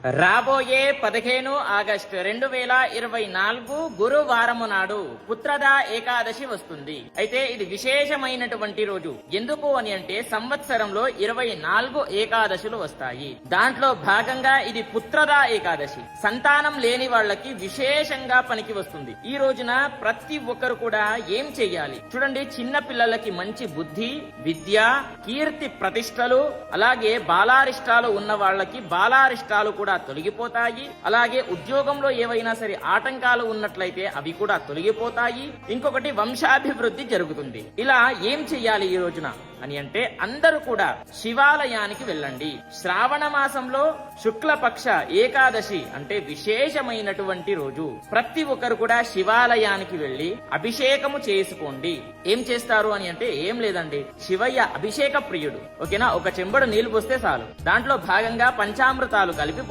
రాబోయే 15 ఆగస్టు 2024 గురువారము నాడు పుత్రద ఏకాదశి వస్తుంది. అయితే ఇది విశేషమైనటువంటి రోజు. ఎందుకు అని అంటే సంవత్సరంలో 24 ఏకాదశులు వస్తాయి. దాంట్లో భాగంగా ఇది పుత్రద ఏకాదశి. సంతానం లేని వాళ్ళకి విశేషంగా పనికి వస్తుంది. ఈ రోజున ప్రతి ఒక్కరు కూడా ఏం చెయ్యాలి చూడండి. చిన్న పిల్లలకి మంచి బుద్ధి, విద్య, కీర్తి ప్రతిష్టలు, అలాగే బాలారిష్టాలు ఉన్న వాళ్ళకి బాలారిష్టాలు కూడా తొలగిపోతాయి. అలాగే ఉద్యోగంలో ఏవైనా సరే ఆటంకాలు ఉన్నట్లయితే అవి కూడా తొలగిపోతాయి. ఇంకొకటి వంశాభివృద్ధి జరుగుతుంది. ఇలా ఏం చెయ్యాలి ఈ రోజున అని అంటే అందరూ కూడా శివాలయానికి వెళ్ళండి. శ్రావణ మాసంలో శుక్లపక్ష ఏకాదశి అంటే విశేషమైనటువంటి రోజు. ప్రతి ఒక్కరు కూడా శివాలయానికి వెళ్లి అభిషేకము చేసుకోండి. ఏం చేస్తారు అని అంటే ఏం లేదండి, శివయ్య అభిషేక ప్రియుడు. ఓకేనా, ఒక చెంబడు నీళ్లు పోస్తే చాలు, దాంట్లో భాగంగా పంచామృతాలు కలిపి